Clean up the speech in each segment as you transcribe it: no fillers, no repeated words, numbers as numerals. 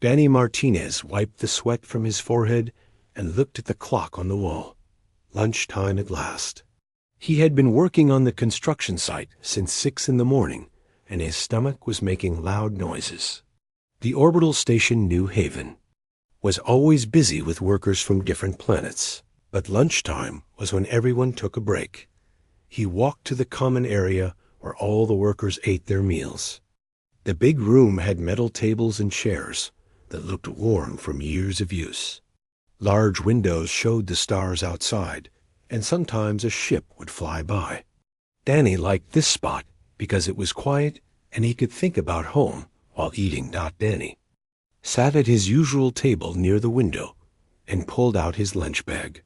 Danny Martinez wiped the sweat from his forehead and looked at the clock on the wall. Lunchtime at last. He had been working on the construction site since 6 in the morning, and his stomach was making loud noises. The orbital station New Haven was always busy with workers from different planets, but lunchtime was when everyone took a break. He walked to the common area where all the workers ate their meals. The big room had metal tables and chairs that looked worn from years of use. Large windows showed the stars outside, and sometimes a ship would fly by. Danny liked this spot because it was quiet and he could think about home while eating. Danny sat at his usual table near the window and pulled out his lunch bag.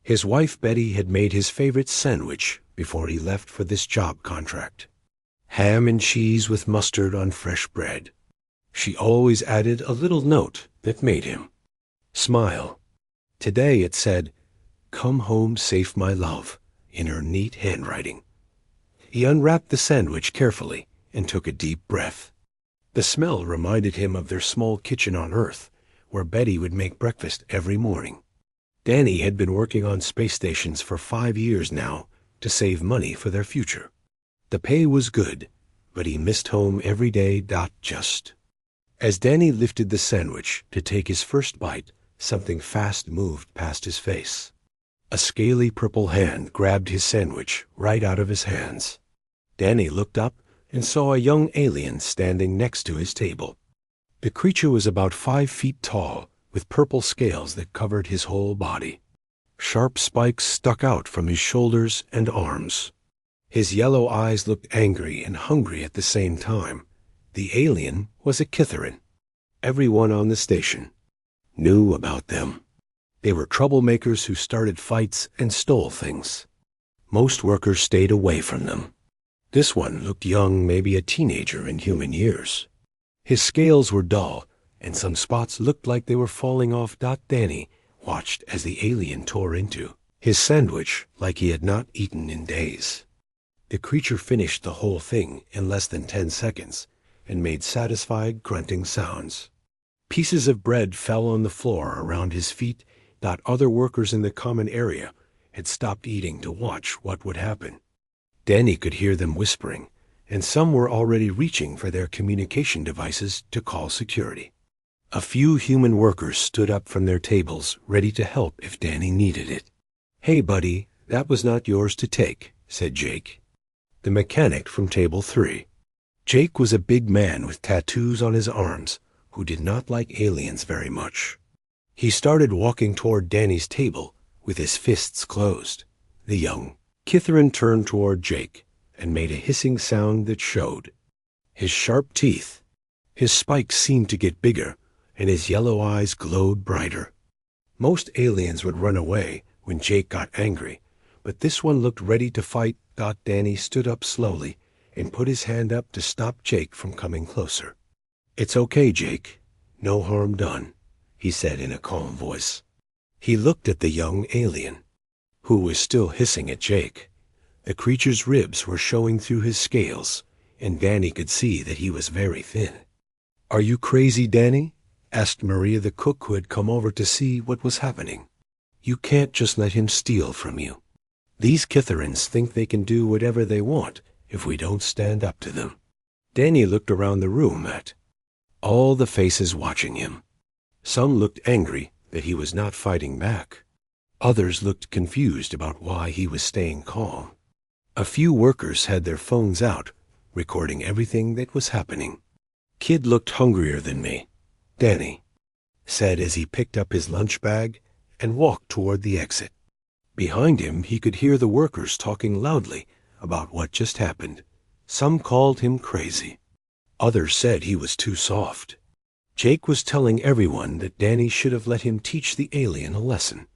His wife Betty had made his favorite sandwich before he left for this job contract. Ham and cheese with mustard on fresh bread. She always added a little note that made him smile. Today it said, "Come home safe, my love," in her neat handwriting. He unwrapped the sandwich carefully and took a deep breath. The smell reminded him of their small kitchen on Earth, where Betty would make breakfast every morning. Danny had been working on space stations for 5 years now to save money for their future. The pay was good, but he missed home every day. Just as Danny lifted the sandwich to take his first bite, something fast moved past his face. A scaly purple hand grabbed his sandwich right out of his hands. Danny looked up and saw a young alien standing next to his table. The creature was about 5 feet tall, with purple scales that covered his whole body. Sharp spikes stuck out from his shoulders and arms. His yellow eyes looked angry and hungry at the same time. The alien was a Kitharin. Everyone on the station knew about them. They were troublemakers who started fights and stole things. Most workers stayed away from them. This one looked young, maybe a teenager in human years. His scales were dull, and some spots looked like they were falling off. Danny watched as the alien tore into his sandwich like he had not eaten in days. The creature finished the whole thing in less than 10 seconds and made satisfied grunting sounds. Pieces of bread fell on the floor around his feet. Other workers in the common area had stopped eating to watch what would happen. Danny could hear them whispering, and some were already reaching for their communication devices to call security. A few human workers stood up from their tables, ready to help if Danny needed it. "Hey, buddy, that was not yours to take," said Jake, the mechanic from table 3. Jake was a big man with tattoos on his arms who did not like aliens very much. He started walking toward Danny's table with his fists closed. The young Kitharin turned toward Jake and made a hissing sound that showed his sharp teeth. His spikes seemed to get bigger, and his yellow eyes glowed brighter. Most aliens would run away when Jake got angry, but this one looked ready to fight. Danny stood up slowly and put his hand up to stop Jake from coming closer. "It's okay, Jake. No harm done," he said in a calm voice. He looked at the young alien, who was still hissing at Jake. The creature's ribs were showing through his scales, and Danny could see that he was very thin. "Are you crazy, Danny?" asked Maria, the cook who had come over to see what was happening. "You can't just let him steal from you. These Kitharins think they can do whatever they want if we don't stand up to them." Danny looked around the room at all the faces watching him. Some looked angry that he was not fighting back. Others looked confused about why he was staying calm. A few workers had their phones out, recording everything that was happening. "Kid looked hungrier than me," Danny said as he picked up his lunch bag and walked toward the exit. Behind him, he could hear the workers talking loudly about what just happened. Some called him crazy. Others said he was too soft. Jake was telling everyone that Danny should have let him teach the alien a lesson.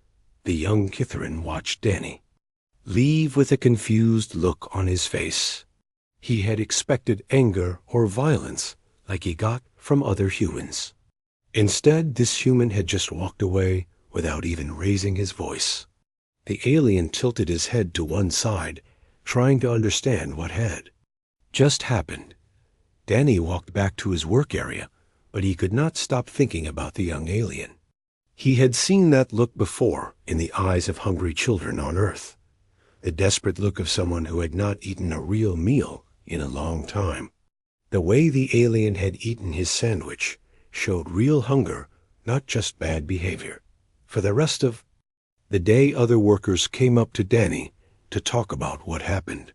The young Kitharin watched Danny leave with a confused look on his face. He had expected anger or violence like he got from other humans. Instead, this human had just walked away without even raising his voice. The alien tilted his head to one side, trying to understand what had just happened. Danny walked back to his work area, but he could not stop thinking about the young alien. He had seen that look before in the eyes of hungry children on Earth, the desperate look of someone who had not eaten a real meal in a long time. The way the alien had eaten his sandwich showed real hunger, not just bad behavior. For the rest of the day, other workers came up to Danny to talk about what happened.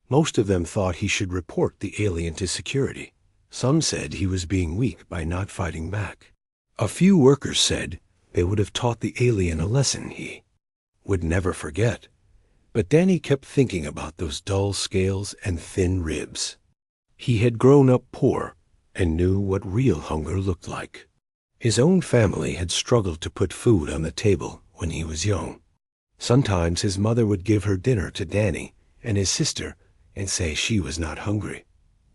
Most of them thought he should report the alien to security. Some said he was being weak by not fighting back. A few workers said they would have taught the alien a lesson he would never forget. But Danny kept thinking about those dull scales and thin ribs. He had grown up poor and knew what real hunger looked like. His own family had struggled to put food on the table when he was young. Sometimes his mother would give her dinner to Danny and his sister and say she was not hungry.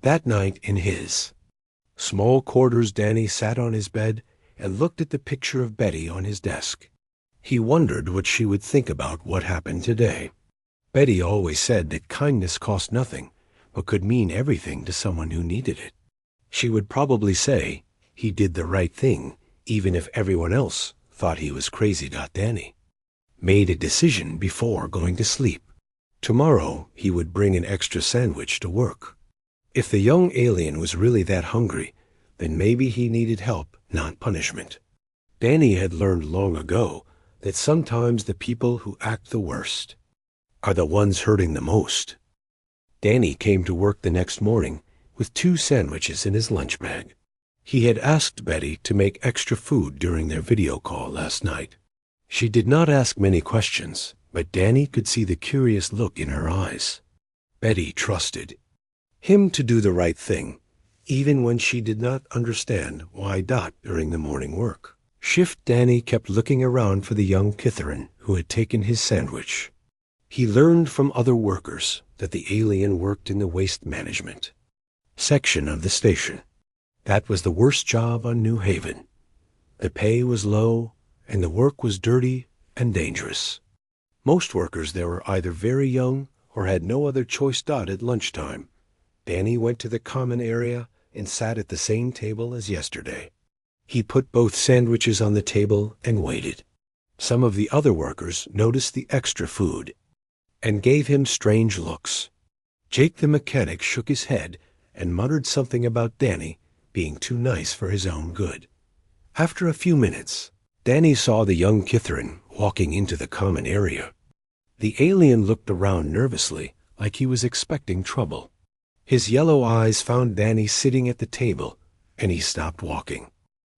That night in his small quarters, Danny sat on his bed and looked at the picture of Betty on his desk. He wondered what she would think about what happened today. Betty always said that kindness cost nothing, but could mean everything to someone who needed it. She would probably say he did the right thing, even if everyone else thought he was crazy. Danny made a decision before going to sleep. Tomorrow he would bring an extra sandwich to work. If the young alien was really that hungry, then maybe he needed help, not punishment. Danny had learned long ago that sometimes the people who act the worst are the ones hurting the most. Danny came to work the next morning with 2 sandwiches in his lunch bag. He had asked Betty to make extra food during their video call last night. She did not ask many questions, but Danny could see the curious look in her eyes. Betty trusted him to do the right thing, even when she did not understand why. During the morning work shift, Danny kept looking around for the young Kitharan who had taken his sandwich. He learned from other workers that the alien worked in the waste management section of the station. That was the worst job on New Haven. The pay was low, and the work was dirty and dangerous. Most workers there were either very young or had no other choice. At lunchtime, Danny went to the common area and sat at the same table as yesterday. He put both sandwiches on the table and waited. Some of the other workers noticed the extra food and gave him strange looks. Jake the mechanic shook his head and muttered something about Danny being too nice for his own good. After a few minutes, Danny saw the young Kitharan walking into the common area. The alien looked around nervously, like he was expecting trouble. His yellow eyes found Danny sitting at the table, and he stopped walking.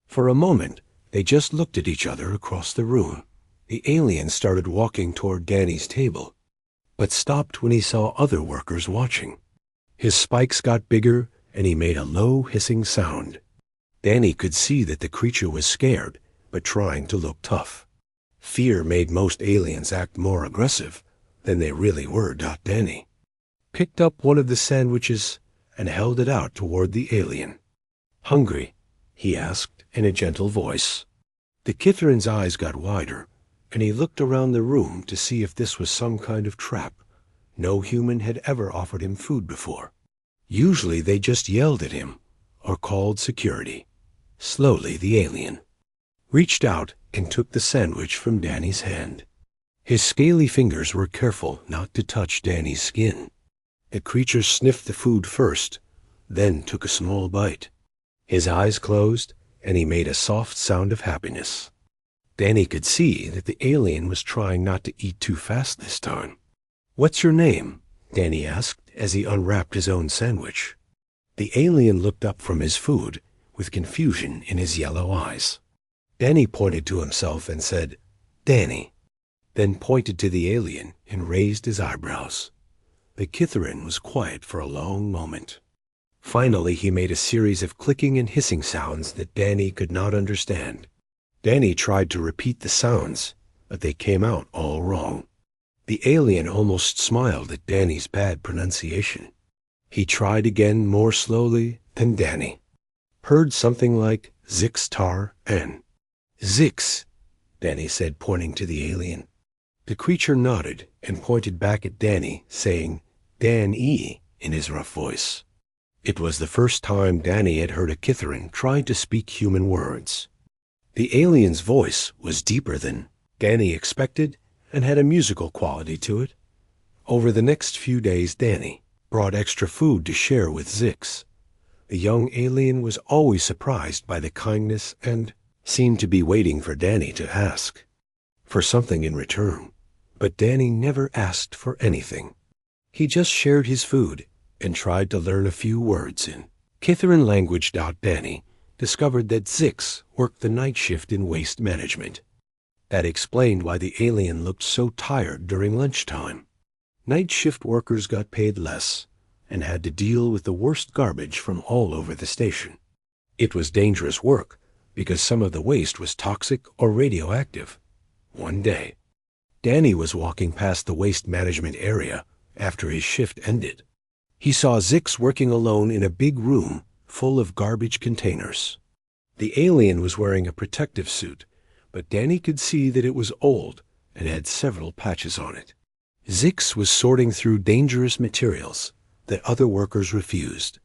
For a moment, they just looked at each other across the room. The alien started walking toward Danny's table, but stopped when he saw other workers watching. His spikes got bigger, and he made a low hissing sound. Danny could see that the creature was scared, but trying to look tough. Fear made most aliens act more aggressive than they really were. Danny picked up one of the sandwiches and held it out toward the alien. "Hungry?" he asked in a gentle voice. The Kitharan's eyes got wider, and he looked around the room to see if this was some kind of trap. No human had ever offered him food before. Usually they just yelled at him or called security. Slowly the alien reached out and took the sandwich from Danny's hand. His scaly fingers were careful not to touch Danny's skin. The creature sniffed the food first, then took a small bite. His eyes closed, and he made a soft sound of happiness. Danny could see that the alien was trying not to eat too fast this time. "What's your name?" Danny asked as he unwrapped his own sandwich. The alien looked up from his food with confusion in his yellow eyes. Danny pointed to himself and said, "Danny," then pointed to the alien and raised his eyebrows. The Kitharan was quiet for a long moment. Finally, he made a series of clicking and hissing sounds that Danny could not understand. Danny tried to repeat the sounds, but they came out all wrong. The alien almost smiled at Danny's bad pronunciation. He tried again more slowly, then Danny heard something like Zix Tar N. "Zix," Danny said, pointing to the alien. The creature nodded and pointed back at Danny, saying Dan-E in his rough voice. It was the first time Danny had heard a Kithaerin try to speak human words. The alien's voice was deeper than Danny expected and had a musical quality to it. Over the next few days, Danny brought extra food to share with Zix. The young alien was always surprised by the kindness and seemed to be waiting for Danny to ask for something in return. But Danny never asked for anything. He just shared his food and tried to learn a few words in Kithaerin language. Danny discovered that Zix worked the night shift in waste management. That explained why the alien looked so tired during lunchtime. Night shift workers got paid less and had to deal with the worst garbage from all over the station. It was dangerous work because some of the waste was toxic or radioactive. One day, Danny was walking past the waste management area after his shift ended. He saw Zix working alone in a big room full of garbage containers. The alien was wearing a protective suit, but Danny could see that it was old and had several patches on it. Zix was sorting through dangerous materials that other workers refused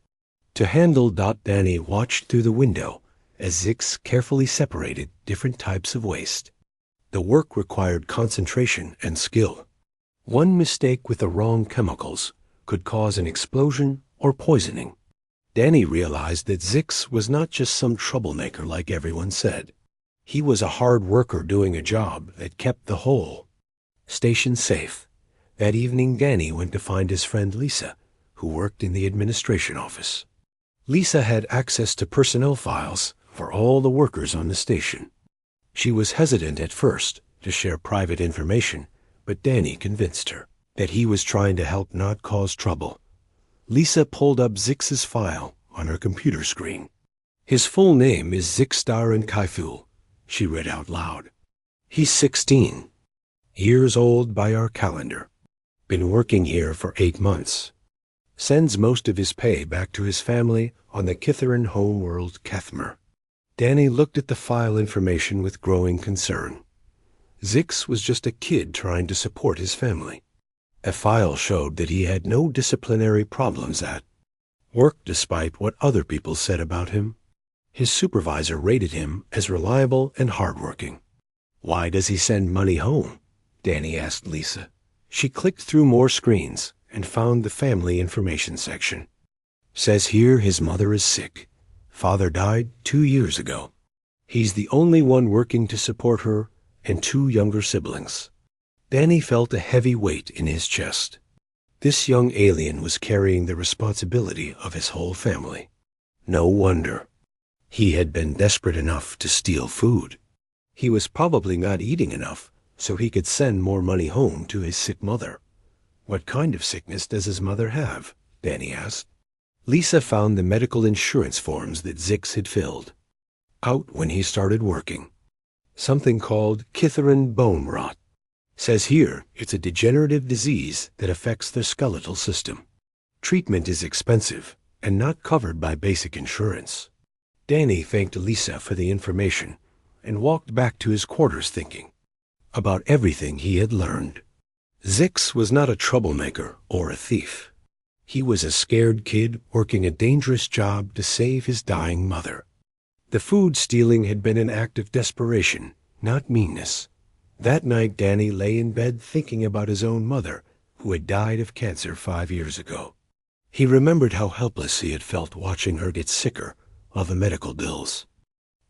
to handle. Danny watched through the window as Zix carefully separated different types of waste. The work required concentration and skill. One mistake with the wrong chemicals could cause an explosion or poisoning. Danny realized that Zix was not just some troublemaker like everyone said. He was a hard worker doing a job that kept the whole station safe. That evening, Danny went to find his friend Lisa, who worked in the administration office. Lisa had access to personnel files for all the workers on the station. She was hesitant at first to share private information, but Danny convinced her that he was trying to help, not cause trouble. Lisa pulled up Zix's file on her computer screen. "His full name is Zixdar and Kaiful," she read out loud. "He's 16 years old by our calendar. Been working here for 8 months. Sends most of his pay back to his family on the Kithaerin homeworld Kethmer." Danny looked at the file information with growing concern. Zix was just a kid trying to support his family. A file showed that he had no disciplinary problems at work despite what other people said about him. His supervisor rated him as reliable and hardworking. "Why does he send money home?" Danny asked Lisa. She clicked through more screens and found the family information section. "Says here his mother is sick. Father died 2 years ago. He's the only one working to support her and 2 younger siblings." Danny felt a heavy weight in his chest. This young alien was carrying the responsibility of his whole family. No wonder. He had been desperate enough to steal food. He was probably not eating enough so he could send more money home to his sick mother. "What kind of sickness does his mother have?" Danny asked. Lisa found the medical insurance forms that Zix had filled out when he started working. Something called Kithaerin bone rot. Says here it's a degenerative disease that affects the skeletal system. Treatment is expensive and not covered by basic insurance. Danny thanked Lisa for the information and walked back to his quarters thinking about everything he had learned. Zix was not a troublemaker or a thief. He was a scared kid working a dangerous job to save his dying mother. The food stealing had been an act of desperation, not meanness. That night, Danny lay in bed thinking about his own mother, who had died of cancer 5 years ago. He remembered how helpless he had felt watching her get sicker while the medical bills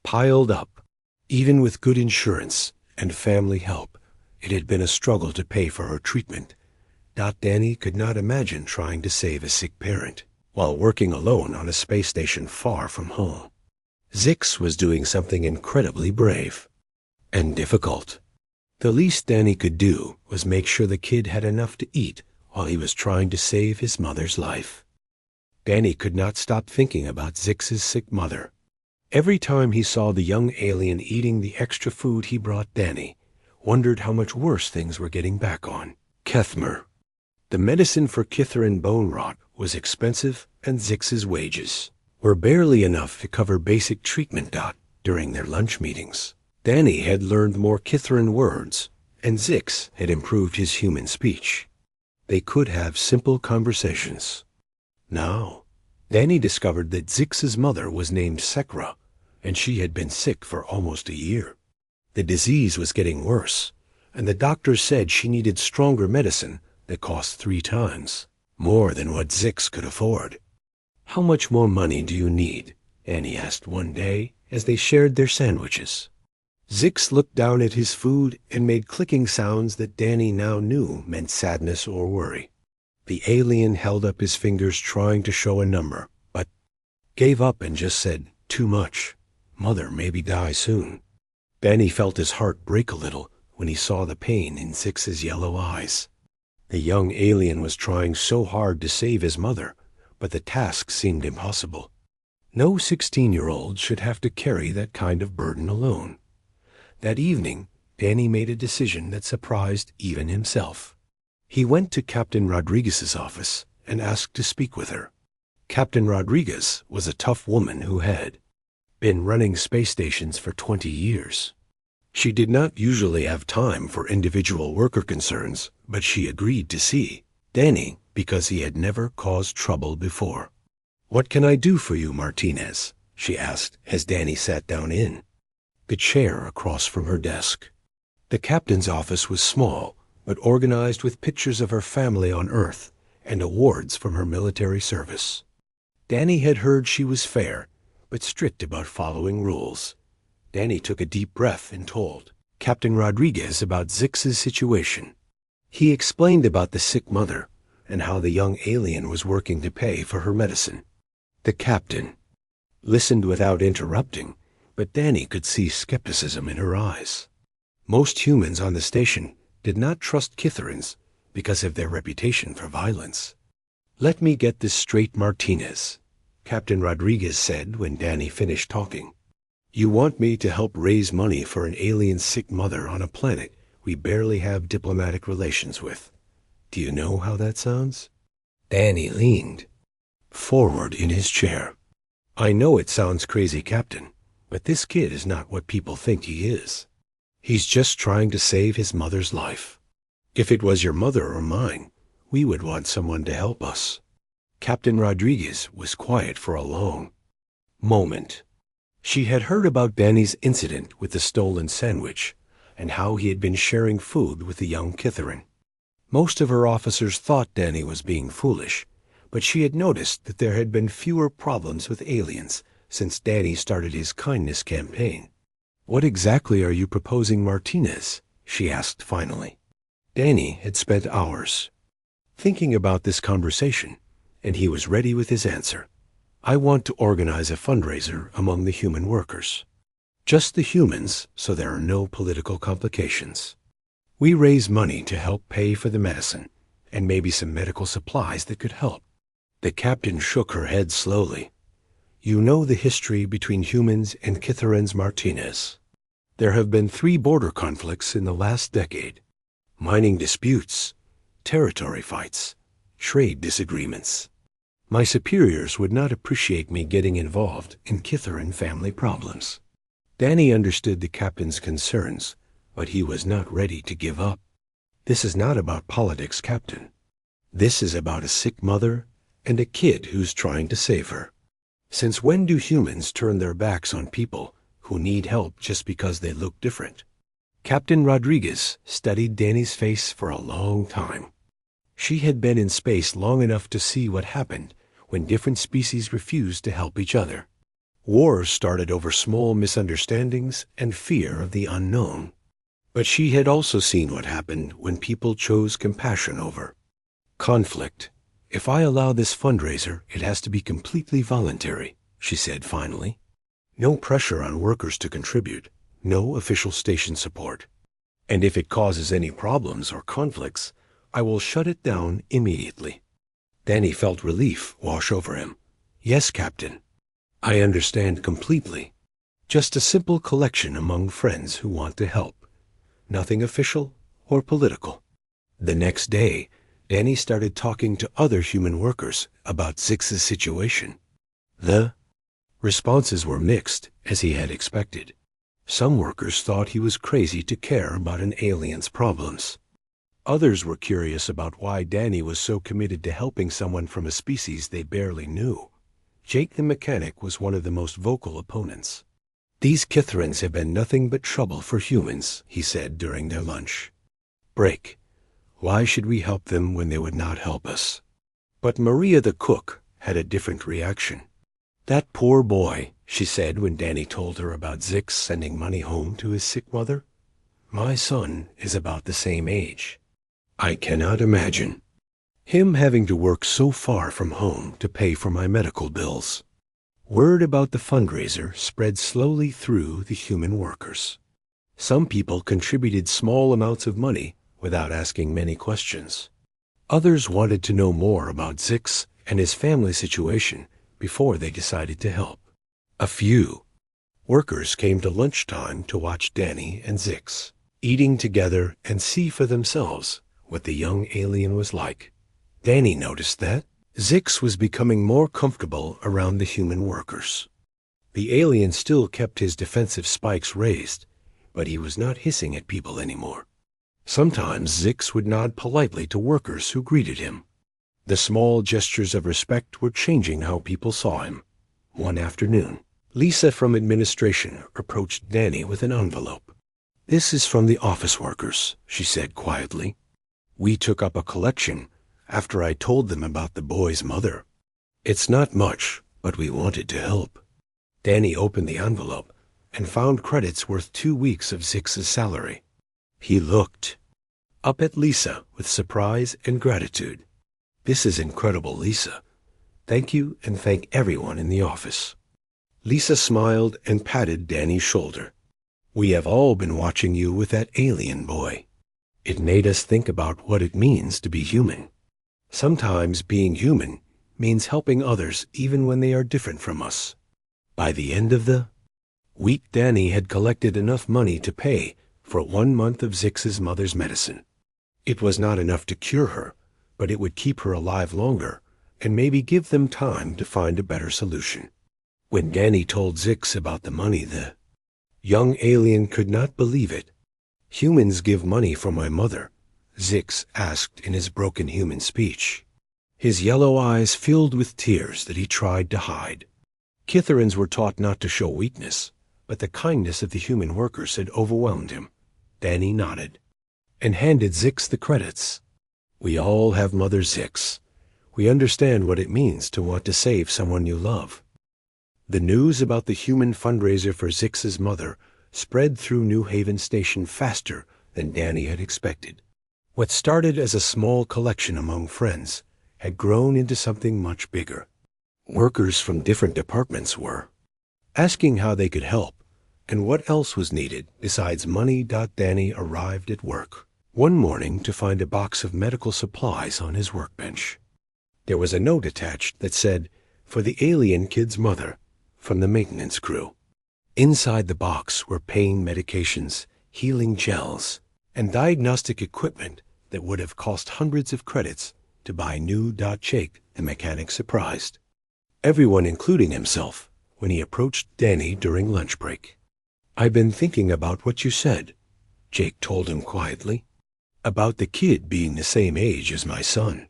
piled up. Even with good insurance and family help, it had been a struggle to pay for her treatment. Danny could not imagine trying to save a sick parent while working alone on a space station far from home. Zix was doing something incredibly brave and difficult. The least Danny could do was make sure the kid had enough to eat while he was trying to save his mother's life. Danny could not stop thinking about Zix's sick mother. Every time he saw the young alien eating the extra food he brought, Danny wondered how much worse things were getting back on Kethmer. The medicine for Kithaerin bone rot was expensive, and Zix's wages were barely enough to cover basic treatment. During their lunch meetings, Danny had learned more Kithaerin words, and Zix had improved his human speech. They could have simple conversations. Now, Danny discovered that Zix's mother was named Sekra, and she had been sick for almost a year. The disease was getting worse, and the doctors said she needed stronger medicine that cost 3 times more than what Zix could afford. "How much more money do you need?" Annie asked one day as they shared their sandwiches. Zix looked down at his food and made clicking sounds that Danny now knew meant sadness or worry. The alien held up his fingers trying to show a number, but gave up and just said, "Too much. Mother maybe die soon." Danny felt his heart break a little when he saw the pain in Zix's yellow eyes. The young alien was trying so hard to save his mother, but the task seemed impossible. No 16-year-old should have to carry that kind of burden alone. That evening, Danny made a decision that surprised even himself. He went to Captain Rodriguez's office and asked to speak with her. Captain Rodriguez was a tough woman who had been running space stations for 20 years. She did not usually have time for individual worker concerns, but she agreed to see Danny because he had never caused trouble before. "What can I do for you, Martinez?" she asked as Danny sat down in the chair across from her desk. The captain's office was small, but organized with pictures of her family on Earth and awards from her military service. Danny had heard she was fair, but strict about following rules. Danny took a deep breath and told Captain Rodriguez about Zix's situation. He explained about the sick mother and how the young alien was working to pay for her medicine. The captain listened without interrupting, but Danny could see skepticism in her eyes. Most humans on the station did not trust Kitherans because of their reputation for violence. "Let me get this straight, Martinez," Captain Rodriguez said when Danny finished talking. "You want me to help raise money for an alien sick mother on a planet we barely have diplomatic relations with. Do you know how that sounds?" Danny leaned forward in his chair. "I know it sounds crazy, Captain, but this kid is not what people think he is. He's just trying to save his mother's life. If it was your mother or mine, we would want someone to help us." Captain Rodriguez was quiet for a long moment. She had heard about Danny's incident with the stolen sandwich and how he had been sharing food with the young Kitheran. Most of her officers thought Danny was being foolish, but she had noticed that there had been fewer problems with aliens since Danny started his kindness campaign. "What exactly are you proposing, Martinez?" she asked finally. Danny had spent hours thinking about this conversation, and he was ready with his answer. "I want to organize a fundraiser among the human workers. Just the humans, so there are no political complications. We raise money to help pay for the medicine, and maybe some medical supplies that could help." The captain shook her head slowly. "You know the history between humans and Kitherans, Martinez. There have been 3 border conflicts in the last decade. Mining disputes, territory fights, trade disagreements. My superiors would not appreciate me getting involved in Kitheran family problems." Danny understood the captain's concerns, but he was not ready to give up. "This is not about politics, Captain. This is about a sick mother and a kid who's trying to save her. Since when do humans turn their backs on people who need help just because they look different?" Captain Rodriguez studied Danny's face for a long time. She had been in space long enough to see what happened when different species refused to help each other. Wars started over small misunderstandings and fear of the unknown. But she had also seen what happened when people chose compassion over conflict. "If I allow this fundraiser, it has to be completely voluntary," she said finally. "No pressure on workers to contribute, no official station support. And if it causes any problems or conflicts, I will shut it down immediately." Danny felt relief wash over him. "Yes, Captain. I understand completely. Just a simple collection among friends who want to help. Nothing official or political." The next day, Danny started talking to other human workers about Zix's situation. The responses were mixed, as he had expected. Some workers thought he was crazy to care about an alien's problems. Others were curious about why Danny was so committed to helping someone from a species they barely knew. Jake the mechanic was one of the most vocal opponents. "These Kithrans have been nothing but trouble for humans," he said during their lunch break. "Why should we help them when they would not help us?" But Maria the cook had a different reaction. "That poor boy," she said when Danny told her about Zix sending money home to his sick mother. "My son is about the same age. I cannot imagine him having to work so far from home to pay for my medical bills." Word about the fundraiser spread slowly through the human workers. Some people contributed small amounts of money without asking many questions. Others wanted to know more about Zix and his family situation before they decided to help. A few workers came to lunchtime to watch Danny and Zix eating together and see for themselves what the young alien was like. Danny noticed that Zix was becoming more comfortable around the human workers. The alien still kept his defensive spikes raised, but he was not hissing at people anymore. Sometimes Zix would nod politely to workers who greeted him. The small gestures of respect were changing how people saw him. One afternoon, Lisa from administration approached Danny with an envelope. "This is from the office workers," she said quietly. "We took up a collection after I told them about the boy's mother. It's not much, but we wanted to help." Danny opened the envelope and found credits worth 2 weeks of Zix's salary. He looked up at Lisa with surprise and gratitude. "This is incredible, Lisa. Thank you, and thank everyone in the office." Lisa smiled and patted Danny's shoulder. "We have all been watching you with that alien boy. It made us think about what it means to be human. Sometimes being human means helping others even when they are different from us." By the end of the week, Danny had collected enough money to pay for 1 month of Zix's mother's medicine. It was not enough to cure her, but it would keep her alive longer and maybe give them time to find a better solution. When Danny told Zix about the money, the young alien could not believe it. "Humans give money for my mother?" Zix asked in his broken human speech. His yellow eyes filled with tears that he tried to hide. Kithrans were taught not to show weakness, but the kindness of the human workers had overwhelmed him. Danny nodded and handed Zix the credits. "We all have Mother Zix. We understand what it means to want to save someone you love." The news about the human fundraiser for Zix's mother spread through New Haven Station faster than Danny had expected. What started as a small collection among friends had grown into something much bigger. Workers from different departments were asking how they could help and what else was needed besides money. Danny arrived at work one morning to find a box of medical supplies on his workbench. There was a note attached that said, "For the alien kid's mother," from the maintenance crew. Inside the box were pain medications, healing gels, and diagnostic equipment that would have cost hundreds of credits to buy new. Jake, the mechanic, surprised everyone, including himself, when he approached Danny during lunch break. "I've been thinking about what you said," Jake told him quietly, "about the kid being the same age as my son.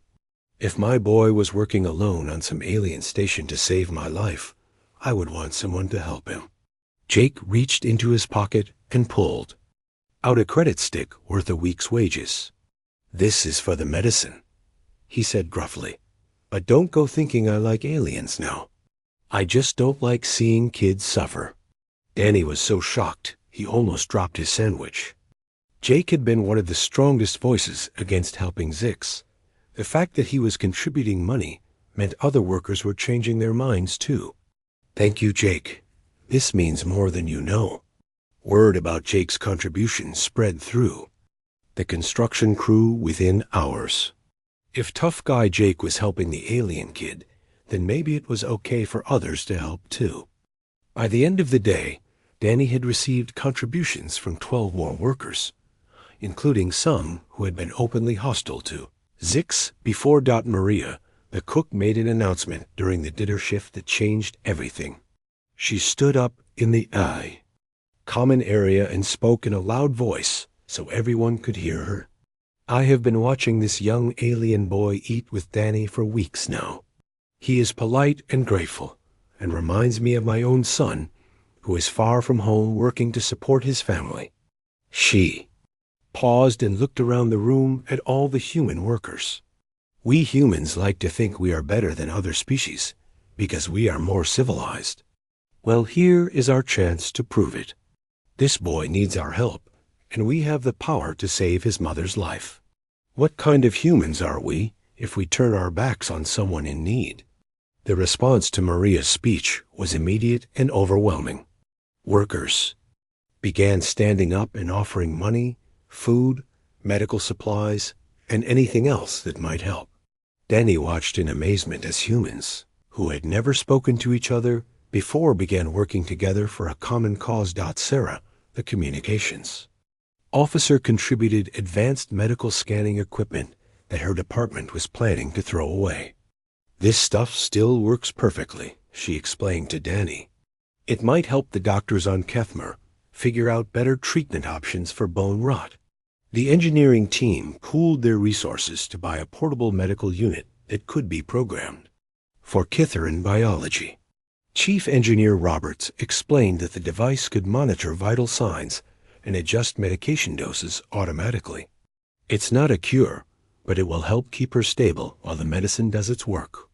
If my boy was working alone on some alien station to save my life, I would want someone to help him." Jake reached into his pocket and pulled out a credit stick worth a week's wages. "This is for the medicine," he said gruffly. "But don't go thinking I like aliens now. I just don't like seeing kids suffer." Danny was so shocked he almost dropped his sandwich. Jake had been one of the strongest voices against helping Zix. The fact that he was contributing money meant other workers were changing their minds too. "Thank you, Jake. This means more than you know." Word about Jake's contribution spread through the construction crew within hours. If tough guy Jake was helping the alien kid, then maybe it was okay for others to help too. By the end of the day, Danny had received contributions from 12 more workers, including some who had been openly hostile to Zix. Before Maria, the cook, made an announcement during the dinner shift that changed everything. She stood up in the common area and spoke in a loud voice so everyone could hear her. "I have been watching this young alien boy eat with Danny for weeks now. He is polite and grateful, and reminds me of my own son, who is far from home working to support his family. She paused and looked around the room at all the human workers. We humans like to think we are better than other species because we are more civilized. Well, here is our chance to prove it. This boy needs our help, and we have the power to save his mother's life. What kind of humans are we if we turn our backs on someone in need? The response to Maria's speech was immediate and overwhelming. Workers began standing up and offering money, food, medical supplies, and anything else that might help. Danny watched in amazement as humans, who had never spoken to each other before, began working together for a common cause. Sarah, the communications officer, contributed advanced medical scanning equipment that her department was planning to throw away. This stuff still works perfectly, she explained to Danny. It might help the doctors on Kethmer figure out better treatment options for bone rot. The engineering team pooled their resources to buy a portable medical unit that could be programmed for Kitharan biology. Chief Engineer Roberts explained that the device could monitor vital signs and adjust medication doses automatically. It's not a cure, but it will help keep her stable while the medicine does its work.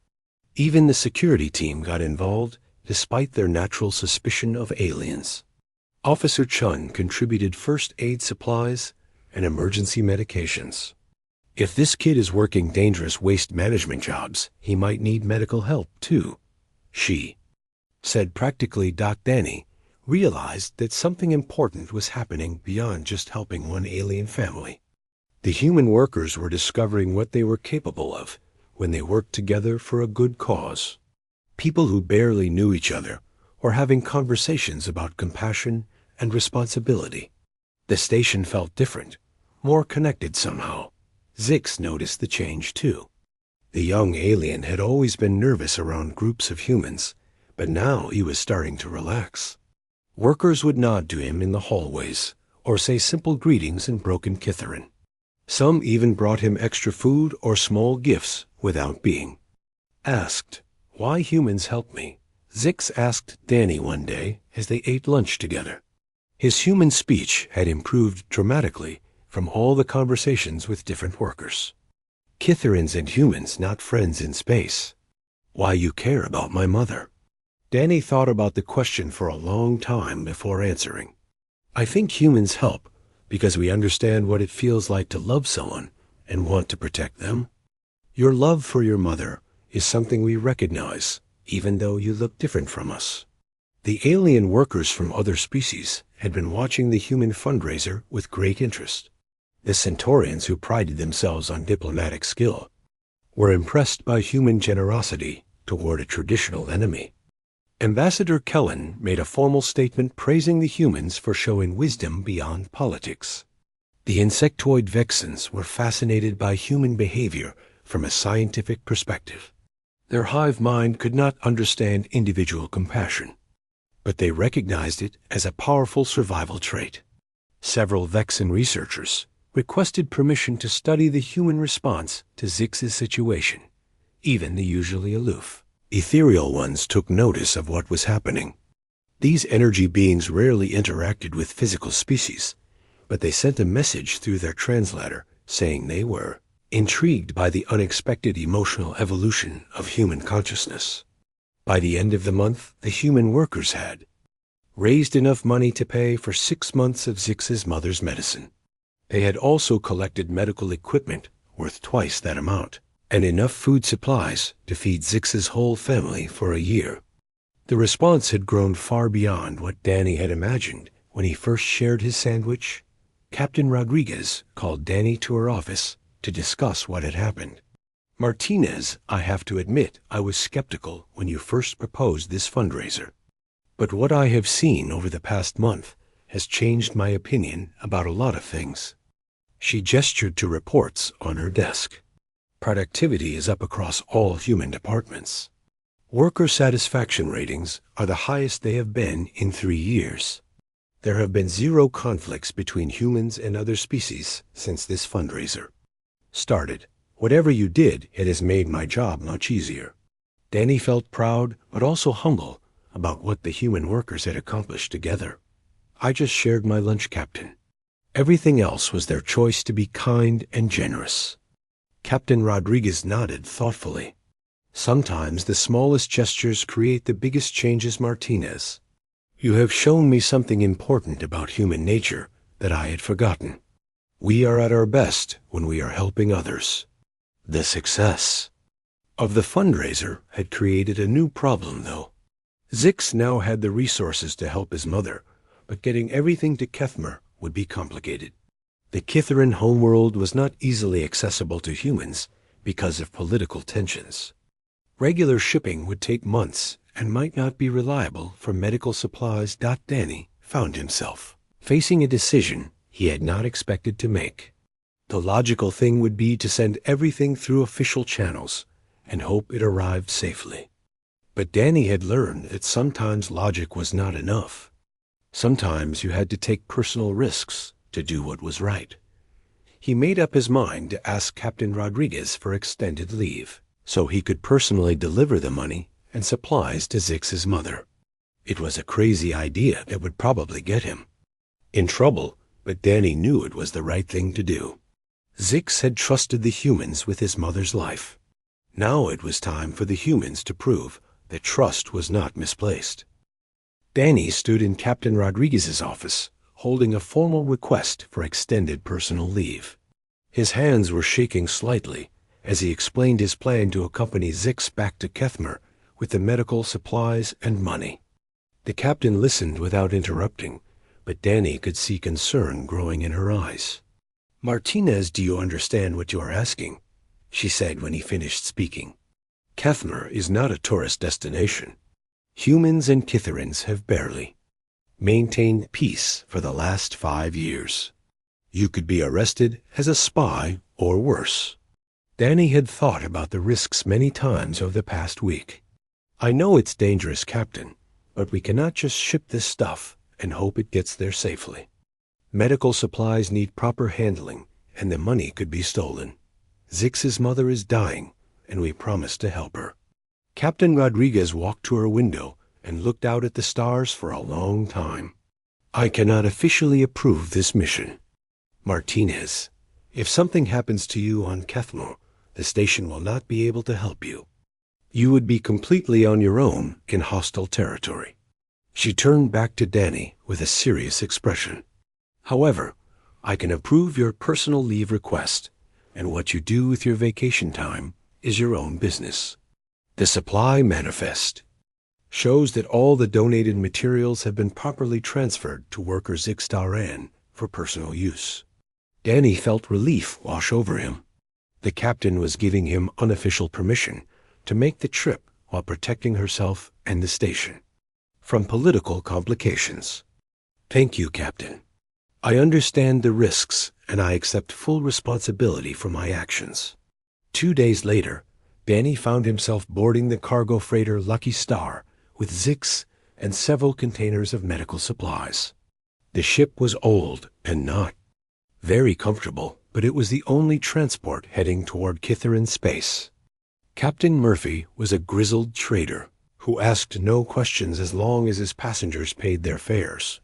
Even the security team got involved, despite their natural suspicion of aliens. Officer Chun contributed first aid supplies and emergency medications. If this kid is working dangerous waste management jobs, he might need medical help too, she said practically. Danny realized that something important was happening beyond just helping one alien family. The human workers were discovering what they were capable of when they worked together for a good cause. People who barely knew each other were having conversations about compassion and responsibility. The station felt different, more connected somehow. Zix noticed the change too. The young alien had always been nervous around groups of humans, but now he was starting to relax. Workers would nod to him in the hallways or say simple greetings in broken Kitharan. Some even brought him extra food or small gifts without being asked. Why humans help me? Zix asked Danny one day as they ate lunch together. His human speech had improved dramatically from all the conversations with different workers. Kitharans and humans, not friends in space. Why you care about my mother? Danny thought about the question for a long time before answering. I think humans help because we understand what it feels like to love someone and want to protect them. Your love for your mother is something we recognize, even though you look different from us. The alien workers from other species had been watching the human fundraiser with great interest. The Centaurians, who prided themselves on diplomatic skill, were impressed by human generosity toward a traditional enemy. Ambassador Kellen made a formal statement praising the humans for showing wisdom beyond politics. The insectoid Vexans were fascinated by human behavior from a scientific perspective. Their hive mind could not understand individual compassion, but they recognized it as a powerful survival trait. Several Vexan researchers requested permission to study the human response to Zix's situation. Even the usually aloof, ethereal ones took notice of what was happening. These energy beings rarely interacted with physical species, but they sent a message through their translator saying they were intrigued by the unexpected emotional evolution of human consciousness. By the end of the month, the human workers had raised enough money to pay for 6 months of Zix's mother's medicine. They had also collected medical equipment worth twice that amount, and enough food supplies to feed Zix's whole family for a year. The response had grown far beyond what Danny had imagined when he first shared his sandwich. Captain Rodriguez called Danny to her office to discuss what had happened. Martinez, I have to admit, I was skeptical when you first proposed this fundraiser. But what I have seen over the past month has changed my opinion about a lot of things. She gestured to reports on her desk. Productivity is up across all human departments. Worker satisfaction ratings are the highest they have been in 3 years. There have been 0 conflicts between humans and other species since this fundraiser started. Whatever you did, it has made my job much easier. Danny felt proud, but also humble, about what the human workers had accomplished together. I just shared my lunch, Captain. Everything else was their choice to be kind and generous. Captain Rodriguez nodded thoughtfully. Sometimes the smallest gestures create the biggest changes, Martinez. You have shown me something important about human nature that I had forgotten. We are at our best when we are helping others. The success of the fundraiser had created a new problem, though. Zix now had the resources to help his mother, but getting everything to Kethmer would be complicated. The Kitharin homeworld was not easily accessible to humans because of political tensions. Regular shipping would take months and might not be reliable for medical supplies. Danny found himself facing a decision he had not expected to make. The logical thing would be to send everything through official channels and hope it arrived safely. But Danny had learned that sometimes logic was not enough. Sometimes you had to take personal risks to do what was right. He made up his mind to ask Captain Rodriguez for extended leave, so he could personally deliver the money and supplies to Zix's mother. It was a crazy idea that would probably get him in trouble, but Danny knew it was the right thing to do. Zix had trusted the humans with his mother's life. Now it was time for the humans to prove that trust was not misplaced. Danny stood in Captain Rodriguez's office, holding a formal request for extended personal leave. His hands were shaking slightly as he explained his plan to accompany Zix back to Kethmer with the medical supplies and money. The captain listened without interrupting, but Danny could see concern growing in her eyes. "Martinez, do you understand what you are asking?" she said when he finished speaking. "Kethmer is not a tourist destination. Humans and Kitharins have barely maintained peace for the last 5 years. You could be arrested as a spy or worse." Danny had thought about the risks many times over the past week. "I know it's dangerous, Captain, but we cannot just ship this stuff and hope it gets there safely. Medical supplies need proper handling, and the money could be stolen. Zix's mother is dying, and we promised to help her." Captain Rodriguez walked to her window and looked out at the stars for a long time. "I cannot officially approve this mission. Martinez, if something happens to you on Kethmer, the station will not be able to help you. You would be completely on your own in hostile territory." She turned back to Danny with a serious expression. "However, I can approve your personal leave request, and what you do with your vacation time is your own business. The supply manifest shows that all the donated materials have been properly transferred to worker Zix Daran for personal use." Danny felt relief wash over him. The captain was giving him unofficial permission to make the trip while protecting herself and the station from political complications. "Thank you, Captain. I understand the risks, and I accept full responsibility for my actions." 2 days later, Danny found himself boarding the cargo freighter Lucky Star with Zix and several containers of medical supplies. The ship was old and not very comfortable, but it was the only transport heading toward Kitharin space. Captain Murphy was a grizzled trader who asked no questions as long as his passengers paid their fares.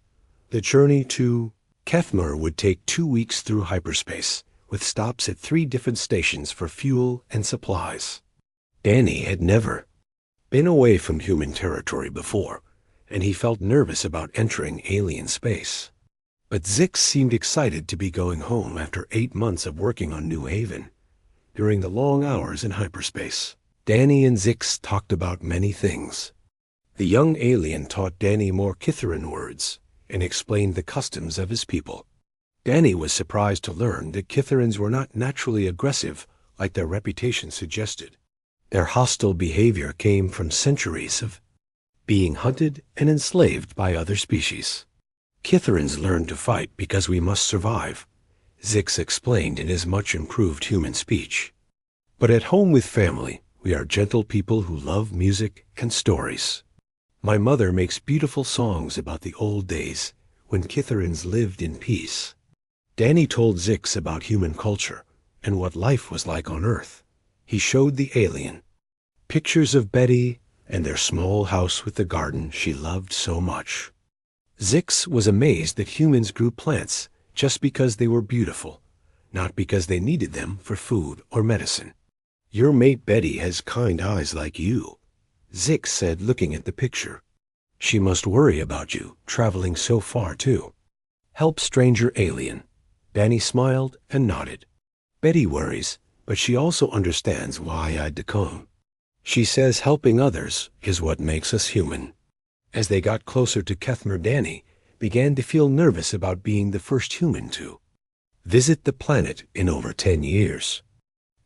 The journey to Kethmer would take 2 weeks through hyperspace, with stops at 3 different stations for fuel and supplies. Danny had never been away from human territory before, and he felt nervous about entering alien space. But Zix seemed excited to be going home after 8 months of working on New Haven. During the long hours in hyperspace, Danny and Zix talked about many things. The young alien taught Danny more Kitharin words and explained the customs of his people. Danny was surprised to learn that Kitharins were not naturally aggressive like their reputation suggested. Their hostile behavior came from centuries of being hunted and enslaved by other species. "Kitharins learned to fight because we must survive," Zix explained in his much improved human speech. "But at home with family, we are gentle people who love music and stories. My mother makes beautiful songs about the old days when Kitharins lived in peace." Danny told Zix about human culture and what life was like on Earth. He showed the alien Pictures of Betty and their small house with the garden she loved so much. Zix was amazed that humans grew plants just because they were beautiful, not because they needed them for food or medicine. "Your mate Betty has kind eyes like you," Zix said, looking at the picture. "She must worry about you, traveling so far too." "Help stranger alien." Danny smiled and nodded. "Betty worries, but she also understands why I'd to come. She says helping others is what makes us human." As they got closer to Kethmer, Danny began to feel nervous about being the first human to visit the planet in over 10 years.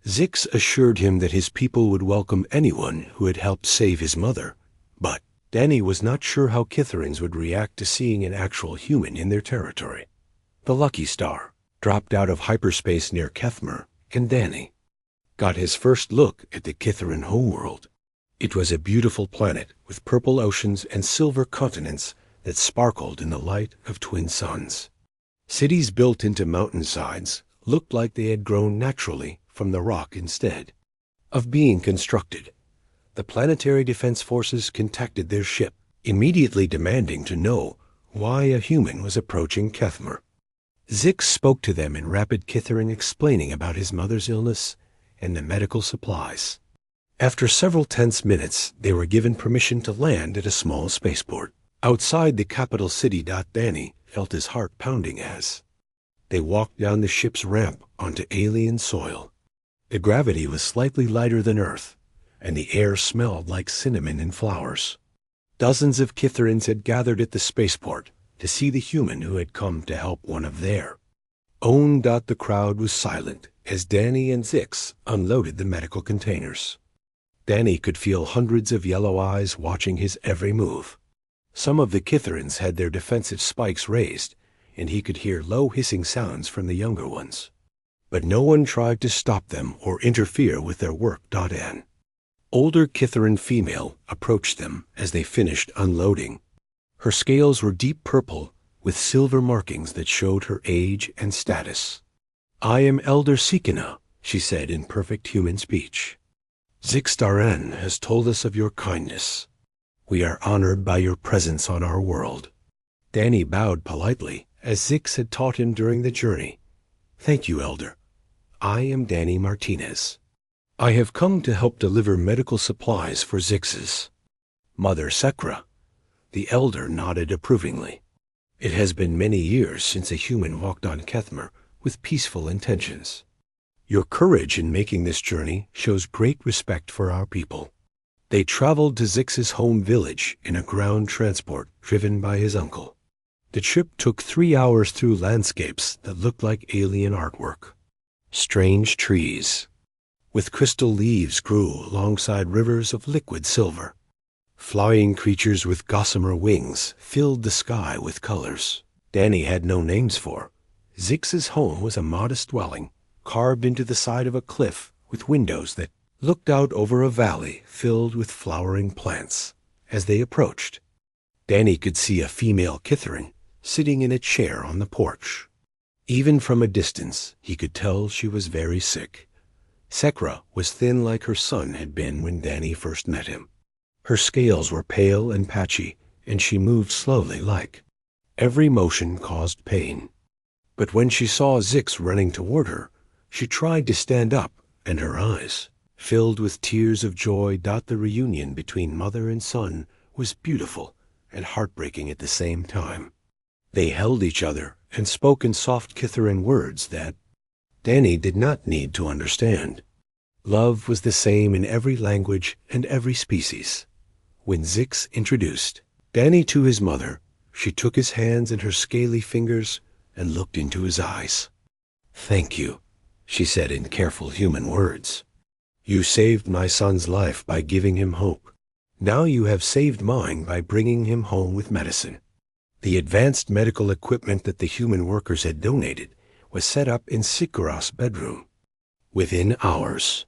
Zix assured him that his people would welcome anyone who had helped save his mother, but Danny was not sure how Kitherans would react to seeing an actual human in their territory. The Lucky Star dropped out of hyperspace near Kethmer, and Danny got his first look at the Kitheran homeworld. It was a beautiful planet with purple oceans and silver continents that sparkled in the light of twin suns. Cities built into mountainsides looked like they had grown naturally from the rock instead of being constructed. The planetary defense forces contacted their ship, immediately demanding to know why a human was approaching Kethmer. Zix spoke to them in rapid Kitheran, explaining about his mother's illness and the medical supplies. After several tense minutes, they were given permission to land at a small spaceport outside the capital city. Danny felt his heart pounding as they walked down the ship's ramp onto alien soil. The gravity was slightly lighter than Earth, and the air smelled like cinnamon and flowers. Dozens of Kitherans had gathered at the spaceport to see the human who had come to help one of their own. The crowd was silent as Danny and Zix unloaded the medical containers. Danny could feel hundreds of yellow eyes watching his every move. Some of the Kitherans had their defensive spikes raised, and he could hear low hissing sounds from the younger ones. But no one tried to stop them or interfere with their work. An older Kitheran female approached them as they finished unloading. Her scales were deep purple with silver markings that showed her age and status. "I am Elder Sikina," she said in perfect human speech. "Zixtaran has told us of your kindness. We are honored by your presence on our world." Danny bowed politely, as Zix had taught him during the journey. "Thank you, Elder. I am Danny Martinez. I have come to help deliver medical supplies for Zix's mother, Sekra." The Elder nodded approvingly. "It has been many years since a human walked on Kethmer with peaceful intentions. Your courage in making this journey shows great respect for our people." They traveled to Zix's home village in a ground transport driven by his uncle. The trip took 3 hours through landscapes that looked like alien artwork. Strange trees with crystal leaves grew alongside rivers of liquid silver. Flying creatures with gossamer wings filled the sky with colors Danny had no names for. Zix's home was a modest dwelling carved into the side of a cliff with windows that looked out over a valley filled with flowering plants. As they approached, Danny could see a female Kitheran sitting in a chair on the porch. Even from a distance, he could tell she was very sick. Sekra was thin like her son had been when Danny first met him. Her scales were pale and patchy, and she moved slowly, like every motion caused pain. But when she saw Zix running toward her, she tried to stand up, and her eyes filled with tears of joy. The reunion between mother and son was beautiful and heartbreaking at the same time. They held each other and spoke in soft Kitheran words that Danny did not need to understand. Love was the same in every language and every species. When Zix introduced Danny to his mother, she took his hands in her scaly fingers and looked into his eyes. "Thank you," she said in careful human words. "You saved my son's life by giving him hope. Now you have saved mine by bringing him home with medicine." The advanced medical equipment that the human workers had donated was set up in Sikuras' bedroom. Within hours,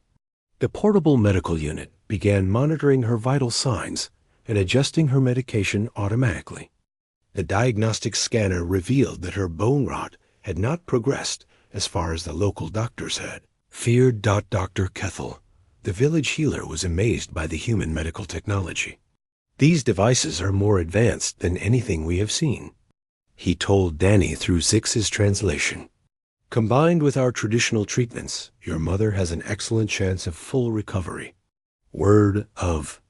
the portable medical unit began monitoring her vital signs and adjusting her medication automatically. The diagnostic scanner revealed that her bone rot had not progressed as far as the local doctors had feared. Dr. Kethel The village healer was amazed by the human medical technology. These devices are more advanced than anything we have seen, he told Danny through Zix's translation. Combined with our traditional treatments, your mother has an excellent chance of full recovery. Word of